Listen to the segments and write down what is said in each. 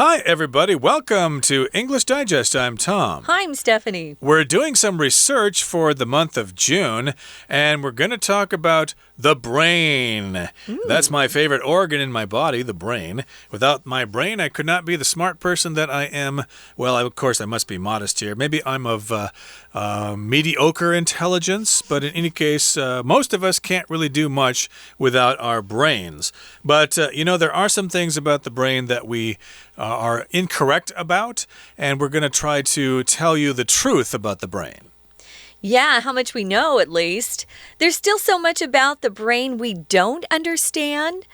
Hi, everybody. Welcome to English Digest. I'm Tom. Hi, I'm Stephanie. We're doing some research for the month of June, and we're going to talk about the brain. That's my favorite organ in my body, the brain. Without my brain, I could not be the smart person that I am. Well, of course, I must be modest here. Maybe I'm of mediocre intelligence, but in any case, most of us can't really do much without our brains. But, there are some things about the brain that we are incorrect about, and we're going to try to tell you the truth about the brain. Yeah, how much we know, at least. There's still so much about the brain we don't understand.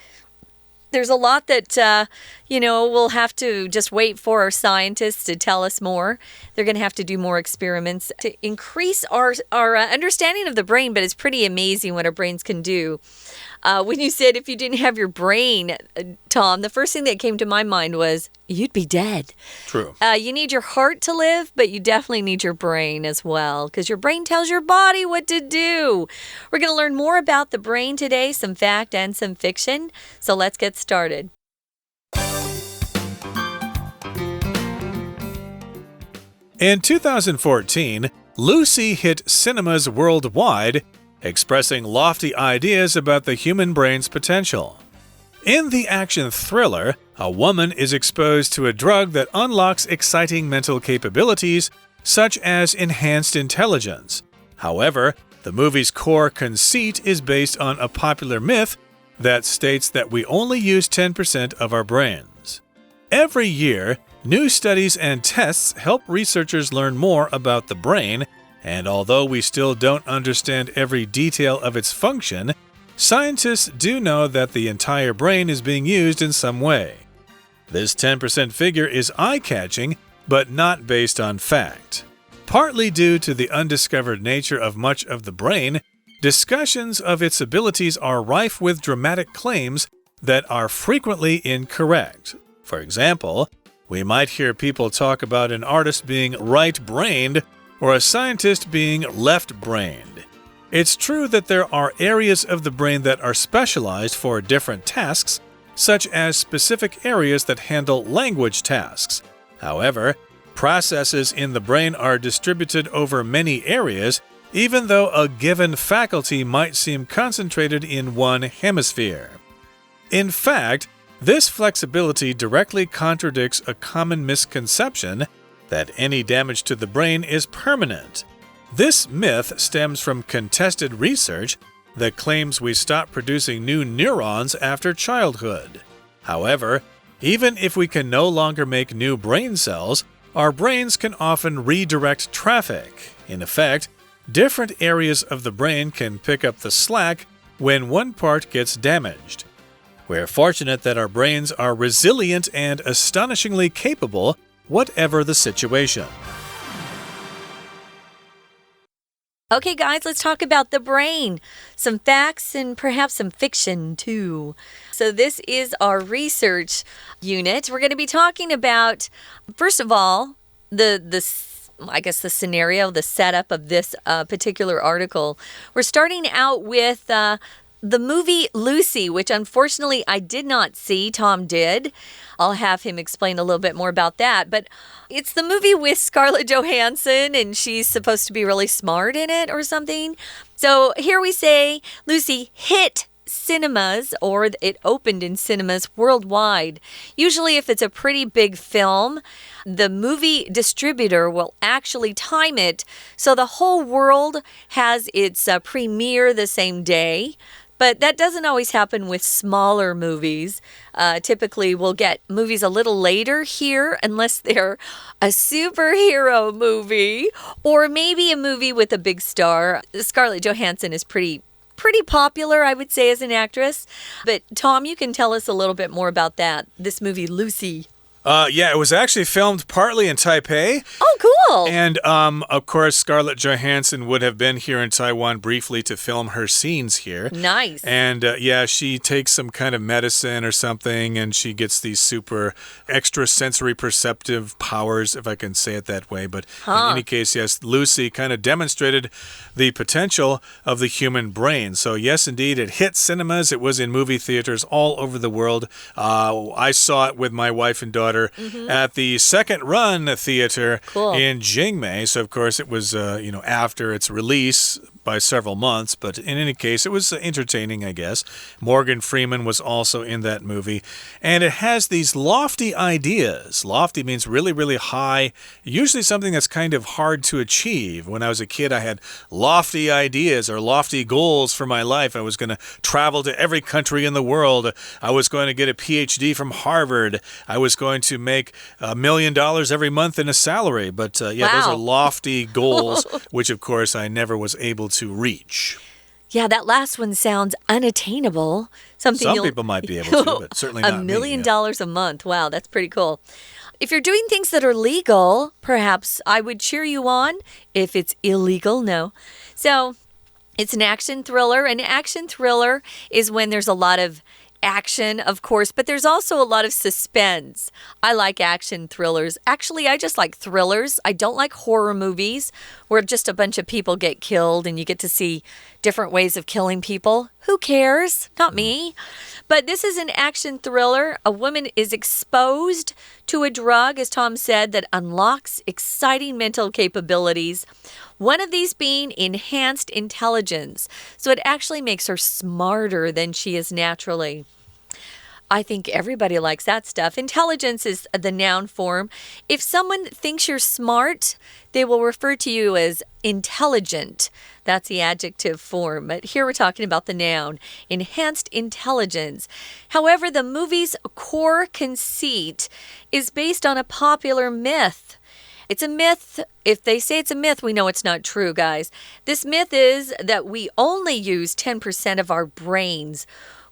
There's a lot that, we'll have to just wait for our scientists to tell us more. They're going to have to do more experiments to increase our understanding of the brain, but it's pretty amazing what our brains can do. When you said if you didn't have your brain, Tom, the first thing that came to my mind was you'd be dead. True. You need your heart to live, but you definitely need your brain as well, because your brain tells your body what to do. We're going to learn more about the brain today, some fact and some fiction. So let's get started. In 2014, Lucy hit cinemas worldwide, expressing lofty ideas about the human brain's potential. In the action thriller, a woman is exposed to a drug that unlocks exciting mental capabilities, such as enhanced intelligence. However, the movie's core conceit is based on a popular myth that states that we only use 10% of our brains. Every year, new studies and tests help researchers learn more about the brain, and although we still don't understand every detail of its function, scientists do know that the entire brain is being used in some way. This 10% figure is eye-catching, but not based on fact. Partly due to the undiscovered nature of much of the brain, discussions of its abilities are rife with dramatic claims that are frequently incorrect. For example, we might hear people talk about an artist being right-brained or a scientist being left-brained. It's true that there are areas of the brain that are specialized for different tasks, such as specific areas that handle language tasks. However, processes in the brain are distributed over many areas, even though a given faculty might seem concentrated in one hemisphere. In fact, this flexibility directly contradicts a common misconception that any damage to the brain is permanent. This myth stems from contested research that claims we stop producing new neurons after childhood. However, even if we can no longer make new brain cells, our brains can often redirect traffic. In effect, different areas of the brain can pick up the slack when one part gets damaged. We're fortunate that our brains are resilient and astonishingly capable, whatever the situation. Okay, guys, let's talk about the brain. Some facts and perhaps some fiction, too. So this is our research unit. We're going to be talking about, first of all, the scenario, the setup of this particular article. We're starting out with the movie Lucy, which unfortunately I did not see. Tom did. I'll have him explain a little bit more about that. But it's the movie with Scarlett Johansson, and she's supposed to be really smart in it or something. So here we say Lucy hit cinemas, or it opened in cinemas worldwide. Usually if it's a pretty big film, the movie distributor will actually time it so the whole world has its premiere the same day. But that doesn't always happen with smaller movies. Typically, we'll get movies a little later here, unless they're a superhero movie or maybe a movie with a big star. Scarlett Johansson is pretty popular, I would say, as an actress. But Tom, you can tell us a little bit more about that, this movie Lucy. Yeah, it was actually filmed partly in Taipei. Oh, cool. And, of course, Scarlett Johansson would have been here in Taiwan briefly to film her scenes here. Nice. And, she takes some kind of medicine or something, and she gets these super extrasensory perceptive powers, if I can say it that way. But in any case, yes, Lucy kind of demonstrated the potential of the human brain. So, yes, indeed, it hit cinemas. It was in movie theaters all over the world. I saw it with my wife and daughter theater at the Second Run Theater in Jingmei. So, of course, it was, after its release by several months, but in any case, it was entertaining, I guess. Morgan Freeman was also in that movie, and it has these lofty ideas. Lofty means really, really high, usually something that's kind of hard to achieve. When I was a kid, I had lofty ideas or lofty goals for my life. I was going to travel to every country in the world. I was going to get a PhD from Harvard. I was going to make $1 million every month in a salary. But those are lofty goals, which, of course, I never was able to reach. Yeah, that last one sounds unattainable. Some people might be able to, but certainly not $1 million a month. Wow, that's pretty cool. If you're doing things that are legal, perhaps I would cheer you on. If it's illegal, no. So it's an action thriller. An action thriller is when there's a lot of action, of course, but there's also a lot of suspense. I like action thrillers. Actually, I just like thrillers. I don't like horror movies where just a bunch of people get killed and you get to see different ways of killing people. Who cares? Not me. But this is an action thriller. A woman is exposed to a drug, as Tom said, that unlocks exciting mental capabilities. One of these being enhanced intelligence. So it actually makes her smarter than she is naturally. I think everybody likes that stuff. Intelligence is the noun form. If someone thinks you're smart, they will refer to you as intelligent. That's the adjective form. But here we're talking about the noun, enhanced intelligence. However, the movie's core conceit is based on a popular myth. It's a myth. If they say it's a myth, we know it's not true, guys. This myth is that we only use 10% of our brains.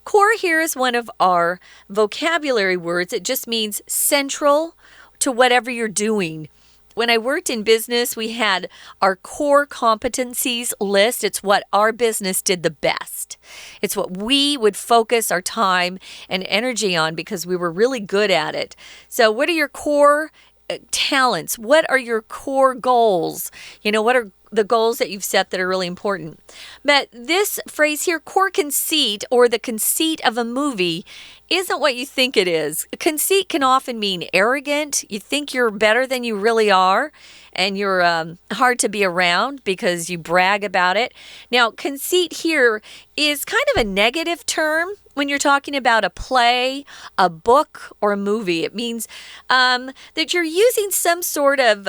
Core here is one of our vocabulary words. It just means central to whatever you're doing. When I worked in business, we had our core competencies list. It's what our business did the best. It's what we would focus our time and energy on because we were really good at it. So what are your core talents? What are your core goals? What are the goals that you've set that are really important? But this phrase here, core conceit or the conceit of a movie, isn't what you think it is. Conceit can often mean arrogant. You think you're better than you really are, and you're hard to be around because you brag about it. Now, conceit here is kind of a negative term when you're talking about a play, a book, or a movie. It means that you're using some sort of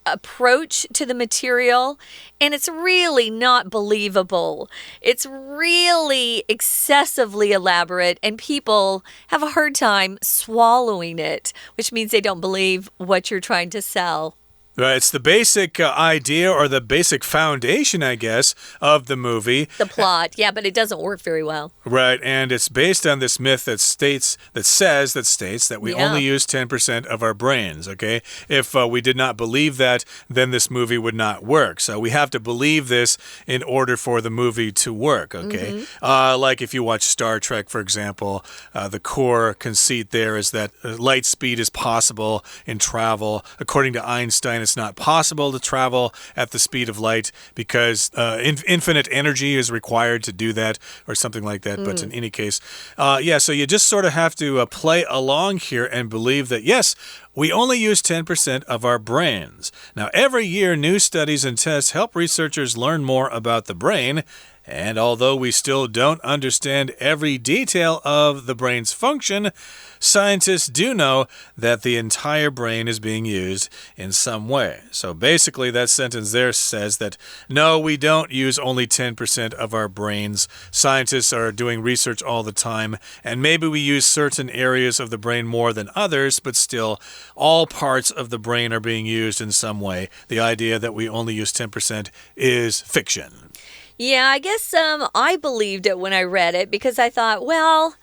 approach to the material, and it's really not believable. It's really excessively elaborate, and people have a hard time swallowing it, which means they don't believe what you're trying to sell. Right, it's the basic idea or the basic foundation, I guess, of the movie. The plot, yeah, but it doesn't work very well. Right, and it's based on this myth that states that we only use 10% of our brains, okay? If we did not believe that, then this movie would not work. So we have to believe this in order for the movie to work, okay? Like if you watch Star Trek, for example, the core conceit there is that light speed is possible in travel. According to Einstein, it's not possible to travel at the speed of light because infinite energy is required to do that or something like that. But in any case, so you just sort of have to play along here and believe that, yes, we only use 10% of our brains. Now, every year, new studies and tests help researchers learn more about the brain. And although we still don't understand every detail of the brain's function, scientists do know that the entire brain is being used in some way. So basically, that sentence there says that, no, we don't use only 10% of our brains. Scientists are doing research all the time, and maybe we use certain areas of the brain more than others, but still, all parts of the brain are being used in some way. The idea that we only use 10% is fiction. Yeah, I guess I believed it when I read it because I thought, well,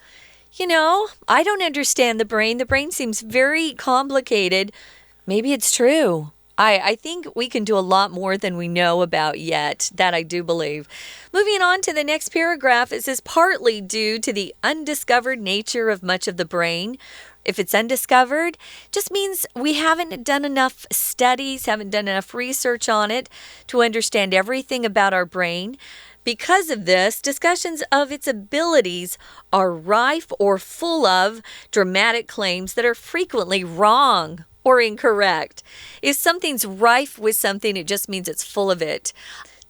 I don't understand the brain. The brain seems very complicated. Maybe it's true. I think we can do a lot more than we know about yet. That I do believe. Moving on to the next paragraph, it says partly due to the undiscovered nature of much of the brain. If it's undiscovered, just means we haven't done enough studies, haven't done enough research on it to understand everything about our brain. Because of this, discussions of its abilities are rife or full of dramatic claims that are frequently wrong or incorrect. If something's rife with something, it just means it's full of it.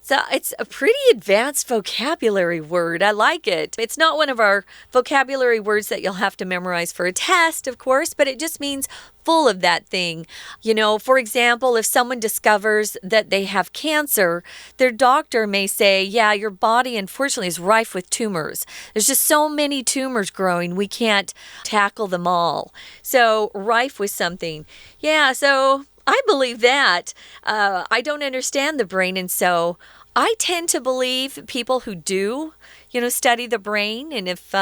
So it's a pretty advanced vocabulary word. I like it. It's not one of our vocabulary words that you'll have to memorize for a test, of course, but it just means full of that thing. You know, for example, if someone discovers that they have cancer, their doctor may say, yeah, your body unfortunately is rife with tumors. There's just so many tumors growing, we can't tackle them all. So rife with something. Yeah, so I believe that. I don't understand the brain, and so I tend to believe people who do, study the brain, and if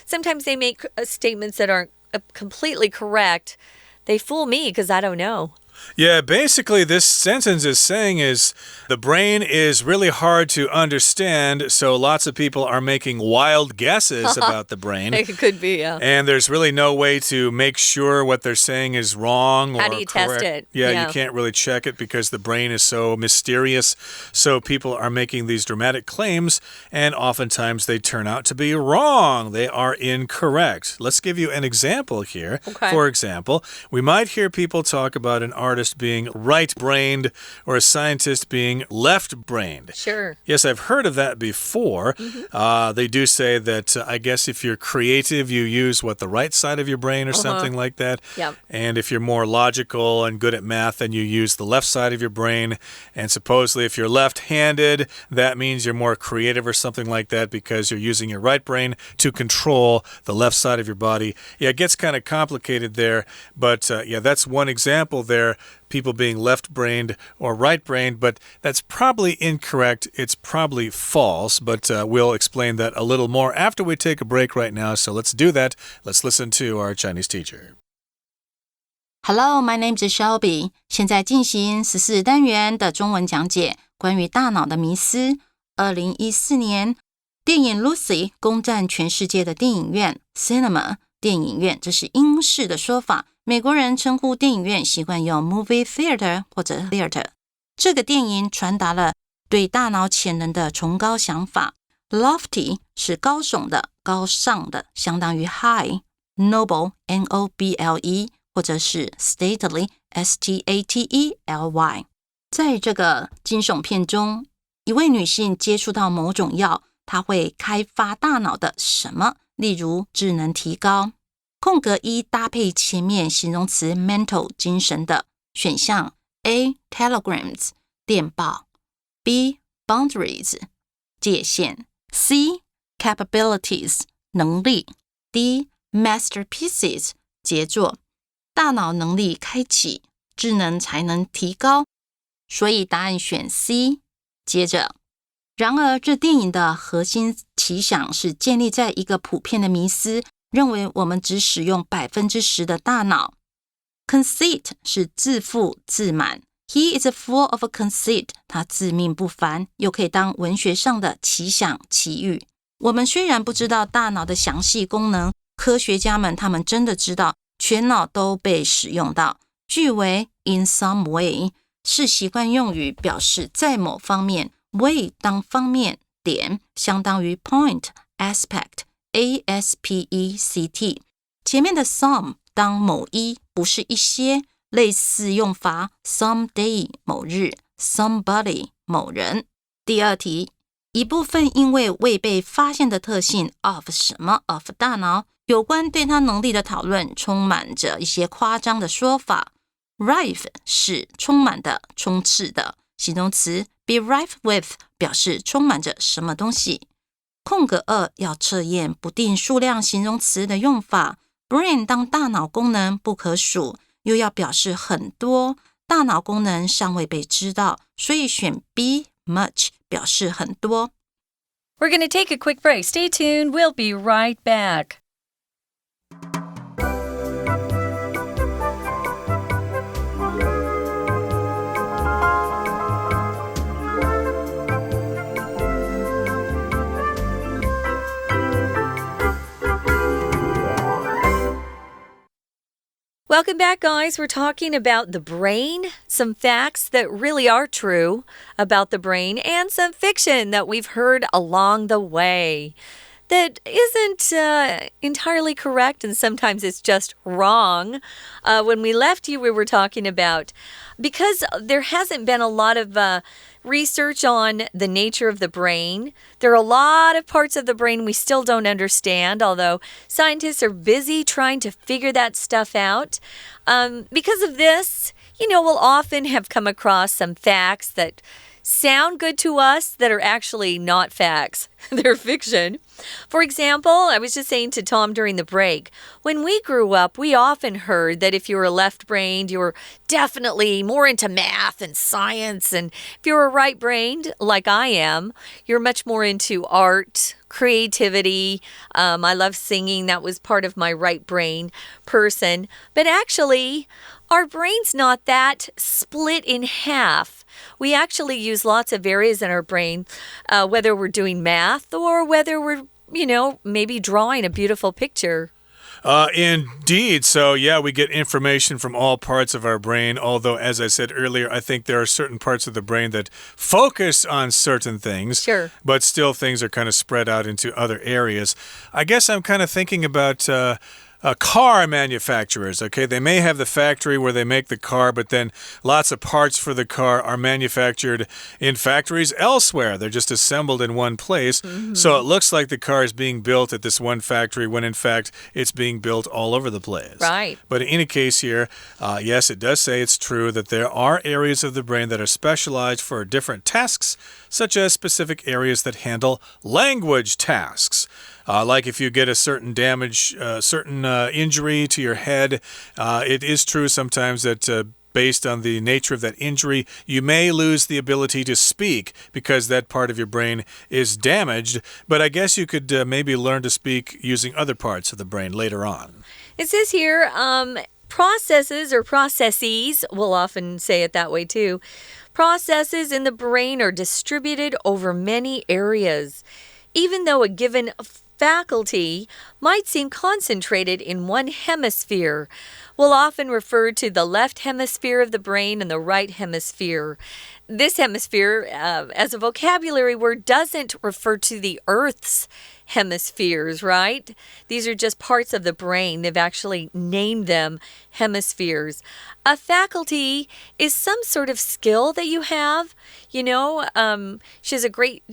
sometimes they make statements that aren't completely correct, they fool me because I don't know. Yeah, basically this sentence is saying is the brain is really hard to understand, so lots of people are making wild guesses about the brain. It could be, yeah. And there's really no way to make sure what they're saying is wrong or correct. How do you test it? Yeah, you can't really check it because the brain is so mysterious. So people are making these dramatic claims, and oftentimes they turn out to be wrong. They are incorrect. Let's give you an example here. Okay. For example, we might hear people talk about an artist being right-brained or a scientist being left-brained. Sure. Yes, I've heard of that before. They do say that, I guess, if you're creative, you use, the right side of your brain or something like that. Yep. And if you're more logical and good at math, then you use the left side of your brain. And supposedly, if you're left-handed, that means you're more creative or something like that because you're using your right brain to control the left side of your body. Yeah, it gets kind of complicated there, but yeah, that's one example there. People being left-brained or right-brained, but that's probably incorrect. It's probably false, but we'll explain that a little more after we take a break right now. So let's do that. Let's listen to our Chinese teacher. Hello, my name is Shelby. 现在进行14单元的中文讲解，关于大脑的迷思。2014年，电影 Lucy 攻占全世界的电影院 Cinema 电影院，这是英式的说法。美国人称呼电影院习惯用 movie theater 或者 theater。这个电影传达了对大脑潜能的崇高想法。Lofty 是高耸的、高尚的，相当于 high。Noble N-O-B-L-E 或者是 stately S-T-A-T-E-L-Y。在这个惊悚片中，一位女性接触到某种药，她会开发大脑的什么？例如智能提高。空格一搭配前面形容词 mental 精神的选项 A. telegrams 电报 B. boundaries 界限 C. capabilities 能力 D. masterpieces 杰作。大脑能力开启，智能才能提高，所以答案选 C。 接着，然而这电影的核心奇想是建立在一个普遍的迷思，认为我们只使用 10% 的大脑。 Conceit 是自负自满， He is full of a conceit 他自命不凡，又可以当文学上的奇想奇语。我们虽然不知道大脑的详细功能，科学家们他们真的知道全脑都被使用到。句为 in some way 是习惯用语，表示在某方面， way 当方面，点相当于 point aspect A-S-P-E-C-T， 前面的 some 当某一，不是一些，类似用法 someday 某日 somebody 某人。第二题，一部分因为未被发现的特性 of 什么 of 大脑，有关对它能力的讨论充满着一些夸张的说法。 rife 是充满的、充斥的，形容词 be rife with 表示充满着什么东西。空格2要测验不定数量形容词的用法。 brain 当大脑功能不可数，又要表示很多，大脑功能尚未被知道，所以选 B much 表示很多。 We're going to take a quick break. Stay tuned. We'll be right back. Welcome back, guys. We're talking about the brain, some facts that really are true about the brain, and some fiction that we've heard along the way that isn't entirely correct, and sometimes it's just wrong. When we left you, we were talking about, because there hasn't been a lot of research on the nature of the brain. There are a lot of parts of the brain we still don't understand, although scientists are busy trying to figure that stuff out. Because of this, we'll often have come across some facts that sound good to us that are actually not facts. They're fiction. For example, I was just saying to Tom during the break, when we grew up, we often heard that if you were left-brained, you were definitely more into math and science. And if you were right-brained, like I am, you're much more into art, creativity. I love singing. That was part of my right brain person. But actually, our brain's not that split in half. We actually use lots of areas in our brain, whether we're doing math or whether we're, maybe drawing a beautiful picture. Indeed. So, yeah, we get information from all parts of our brain. Although, as I said earlier, I think there are certain parts of the brain that focus on certain things. Sure. But still, things are kind of spread out into other areas. I guess I'm kind of thinking about car manufacturers, okay? They may have the factory where they make the car, but then lots of parts for the car are manufactured in factories elsewhere. They're just assembled in one place. So it looks like the car is being built at this one factory when in fact it's being built all over the place. Right. But in any case here, yes, it does say it's true that there are areas of the brain that are specialized for different tasks, such as specific areas that handle language tasks. Like if you get a certain damage, certain injury to your head, it is true sometimes that based on the nature of that injury, you may lose the ability to speak because that part of your brain is damaged. But I guess you could maybe learn to speak using other parts of the brain later on. It says here, processes or processes, we'll often say it that way too. Processes in the brain are distributed over many areas. Even though a given faculty might seem concentrated in one hemisphere, we'll often refer to the left hemisphere of the brain and the right hemisphere. This hemisphere, as a vocabulary word, doesn't refer to the Earth's hemispheres, right? These are just parts of the brain. They've actually named them hemispheres. A faculty is some sort of skill that you have. She has a great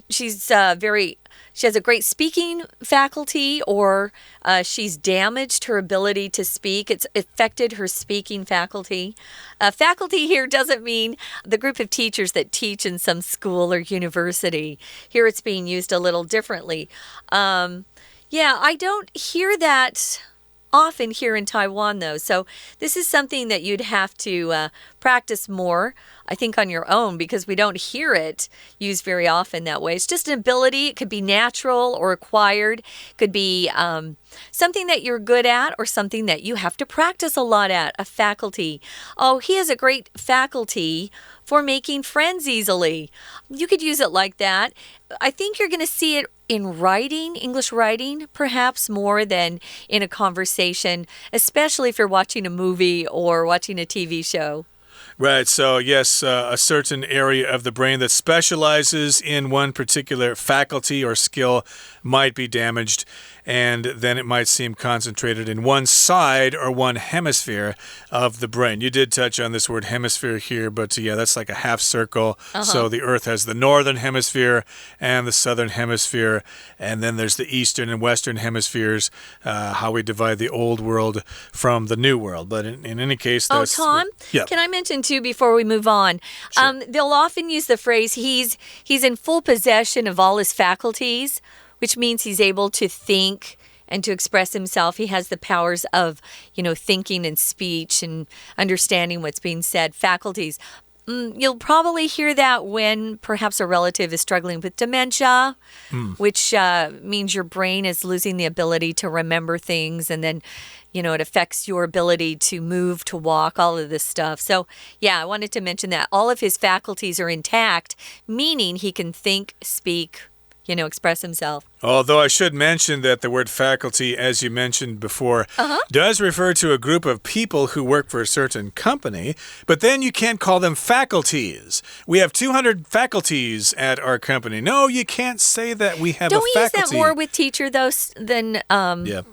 speaking faculty, or she's damaged her ability to speak. It's affected her speaking faculty. Faculty here doesn't mean the group of teachers that teach in some school or university. Here it's being used a little differently. I don't hear that often here in Taiwan, though. So this is something that you'd have to practice more, I think, on your own, because we don't hear it used very often that way. It's just an ability. It could be natural or acquired. It could be something that you're good at or something that you have to practice a lot at, a faculty. Oh, he has a great faculty for making friends easily. You could use it like that. I think you're going to see it in writing, English writing, perhaps more than in a conversation, especially if you're watching a movie or watching a TV show. Right, so yes, a certain area of the brain that specializes in one particular faculty or skill might be damaged, and then it might seem concentrated in one side or one hemisphere of the brain. You did touch on this word hemisphere here, but yeah, that's like a half circle. So the Earth has the northern hemisphere and the southern hemisphere, and then there's the eastern and western hemispheres, how we divide the old world from the new world. But in any case, that's... Oh, Tom, can I mention too before we move on? Sure. They'll often use the phrase, he's in full possession of all his faculties, which means he's able to think and to express himself. He has the powers of, thinking and speech and understanding what's being said, faculties. You'll probably hear that when perhaps a relative is struggling with dementia, which means your brain is losing the ability to remember things, and then, it affects your ability to move, to walk, all of this stuff. So, yeah, I wanted to mention that. All of his faculties are intact, meaning he can think, speak, express himself. Although I should mention that the word faculty, as you mentioned before, does refer to a group of people who work for a certain company, but then you can't call them faculties. We have 200 faculties at our company. No, you can't say that we have a faculty. Don't we use that more with teacher, though, than...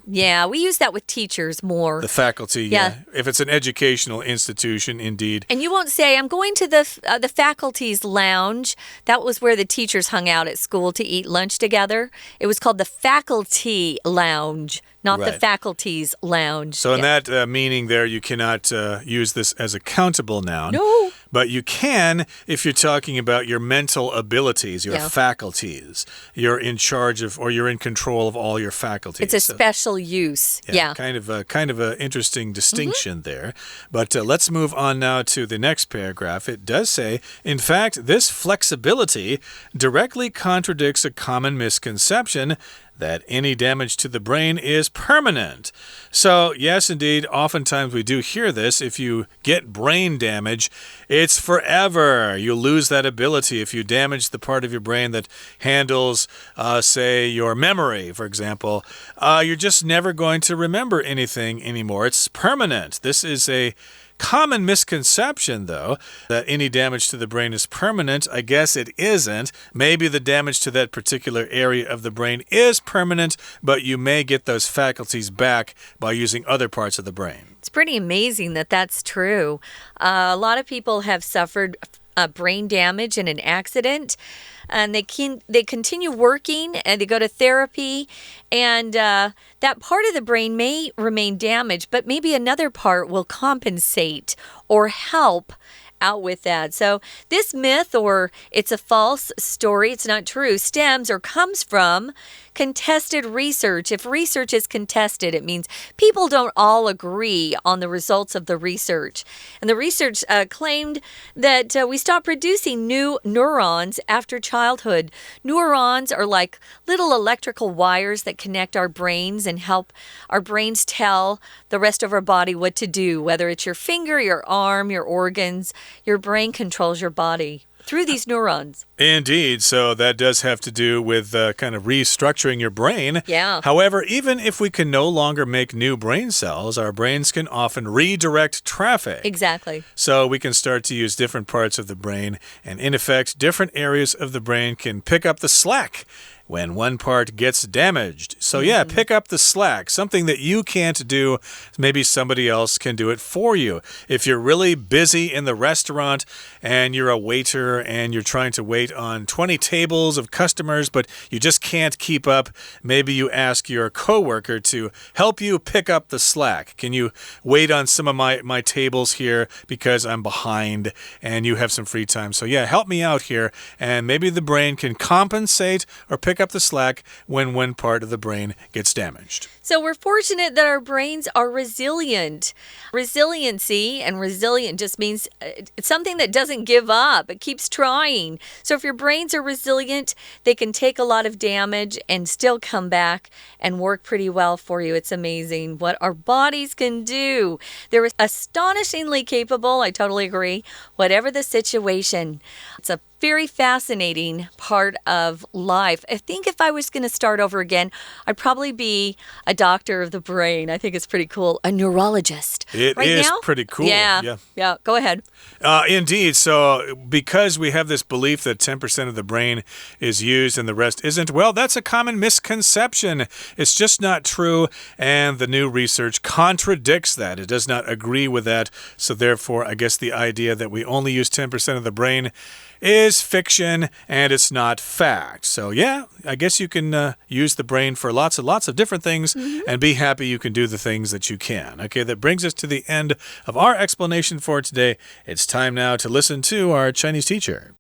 Yeah, we use that with teachers more. The faculty, yeah. If it's an educational institution, indeed. And you won't say, I'm going to the faculty's lounge. That was where the teachers hung out at school to eat lunch together. It was called the faculty lounge, not the faculty's lounge. So in that meaning there, you cannot use this as a countable noun. No. But you can if you're talking about your mental abilities, your faculties. You're in charge of, or you're in control of all your faculties. It's a special use. Yeah. Kind of an interesting distinction there. But let's move on now to the next paragraph. It does say, in fact, this flexibility directly contradicts a common misconception that any damage to the brain is permanent. So, yes, indeed, oftentimes we do hear this. If you get brain damage, it's forever. You lose that ability. If you damage the part of your brain that handles, say, your memory, for example, you're just never going to remember anything anymore. It's permanent. This is a common misconception, though, that any damage to the brain is permanent. I guess it isn't. Maybe the damage to that particular area of the brain is permanent, but you may get those faculties back by using other parts of the brain. It's pretty amazing that that's true. A lot of people have suffered brain damage in an accident, and they continue working and they go to therapy, and that part of the brain may remain damaged, but maybe another part will compensate or help out with that. So this myth, or it's a false story, it's not true, stems or comes from contested research. If research is contested, it means people don't all agree on the results of the research. And the research claimed that we stop producing new neurons after childhood. Neurons are like little electrical wires that connect our brains and help our brains tell the rest of our body what to do, whether it's your finger, your arm, your organs. Your brain controls your body through these neurons. Indeed. So that does have to do with kind of restructuring your brain. Yeah. However, even if we can no longer make new brain cells, our brains can often redirect traffic. Exactly. So we can start to use different parts of the brain, and in effect, different areas of the brain can pick up the slack when one part gets damaged. So yeah, pick up the slack. Something that you can't do, maybe somebody else can do it for you. If you're really busy in the restaurant and you're a waiter and you're trying to wait on 20 tables of customers, but you just can't keep up, maybe you ask your coworker to help you pick up the slack. Can you wait on some of my tables here because I'm behind and you have some free time? So yeah, help me out here, and maybe the brain can compensate or pick up the slack when one part of the brain gets damaged. So we're fortunate that our brains are resilient. Resiliency and resilient just means it's something that doesn't give up. It keeps trying. So if your brains are resilient, they can take a lot of damage and still come back and work pretty well for you. It's amazing what our bodies can do. They're astonishingly capable. I totally agree. Whatever the situation, it's a very fascinating part of life. I think if I was going to start over again, I'd probably be a doctor of the brain. I think it's pretty cool. A neurologist. It right is now? Pretty cool. Yeah. Go ahead. Indeed. So because we have this belief that 10% of the brain is used and the rest isn't, well, that's a common misconception. It's just not true. And the new research contradicts that. It does not agree with that. So therefore, I guess the idea that we only use 10% of the brain is fiction and it's not fact. So yeah, I guess you can use the brain for lots and lots of different things and be happy you can do the things that you can. Okay, that brings us to the end of our explanation for today. It's time now to listen to our Chinese teacher.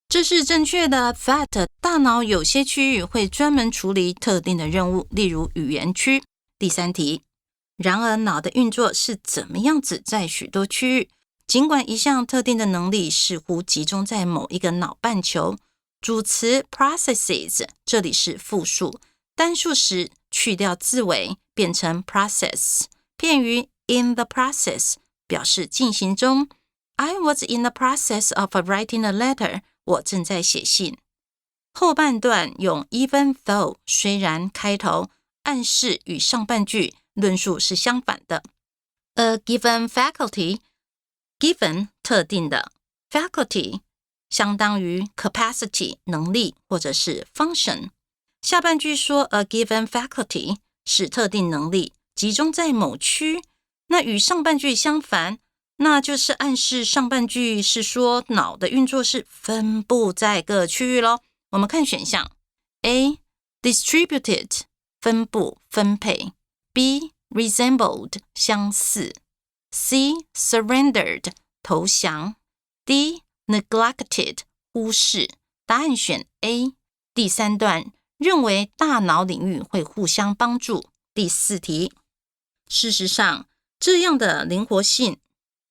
这是正确的。Fact， 大脑有些区域会专门处理特定的任务，例如语言区。第三题，然而脑的运作是怎么样子在许多区域？尽管一项特定的能力似乎集中在某一个脑半球，主词 processes 这里是复数，单数时去掉字尾变成 process。片语 in the process 表示进行中。I was in the process of writing a letter. 我正在写信。后半段用 even though 虽然开头，暗示与上半句论述是相反的。A given faculty given 特定的 faculty 相当于 capacity 能力或者是 function。下半句说 A given faculty 是特定能力集中在某区，那与上半句相反，那就是暗示上半句是说脑的运作是分布在各区域咯。我们看选项 A distributed 分布分配， B resembled 相似， C surrendered 投降， D neglected 忽视。答案选 A。 第三段认为大脑领域会互相帮助。第四题，事实上这样的灵活性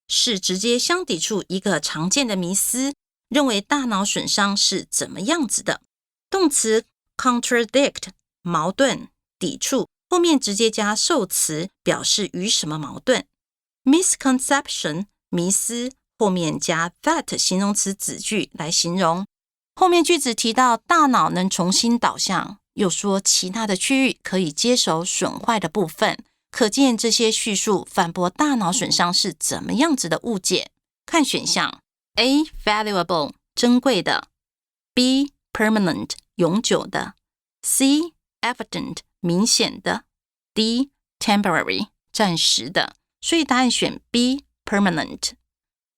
是直接相抵触一个常见的迷思，认为大脑损伤是怎么样子的。动词 contradict 矛盾抵触，后面直接加受词表示与什么矛盾。 misconception 迷思，后面加 that 形容词子句来形容。后面句子提到大脑能重新导向，又说其他的区域可以接手损坏的部分，可见这些叙述反驳大脑损伤是怎么样子的误解。看选项 A valuable 珍贵的， B permanent 永久的， C evident 明显的， D temporary 暂时的。所以答案选 B permanent。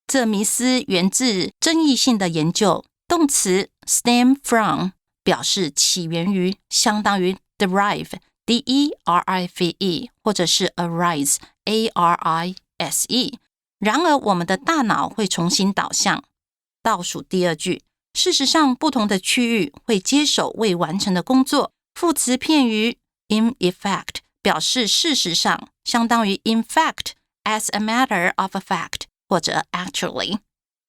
这迷思源自争议性的研究，动词 stem from 表示起源于，相当于 derive D-E-R-I-V-E 或者是 arise A-R-I-S-E。 然而我们的大脑会重新导向。倒数第二句，事实上不同的区域会接手未完成的工作。副词片语 in effect 表示事实上，相当于 in fact as a matter of a fact 或者 actually。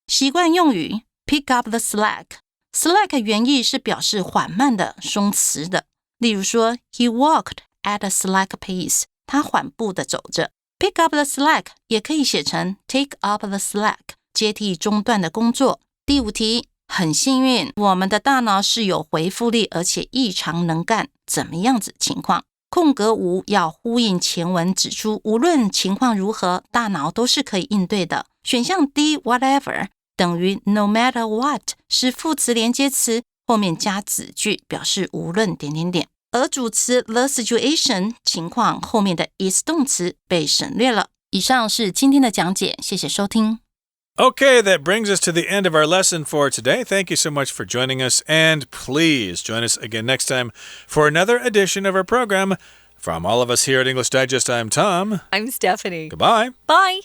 习惯用语 pick up the slack， slack 原意是表示缓慢的松弛的，例如说 he walked at a slack pace， 他缓步的走着。 pick up the slack 也可以写成 take up the slack， 接替中断的工作。第五题，很幸运我们的大脑是有回复力而且异常能干，怎么样子情况？空格5要呼应前文指出，无论情况如何，大脑都是可以应对的。选项 D whatever 等于 no matter what 是副词连接词，后面加子句表示无论……而主词 the situation 情况后面的 is 动词被省略了。以上是今天的讲解，谢谢收听。Okay, that brings us to the end of our lesson for today. Thank you so much for joining us, and please join us again next time for another edition of our program. From all of us here at English Digest, I'm Tom. I'm Stephanie. Goodbye. Bye.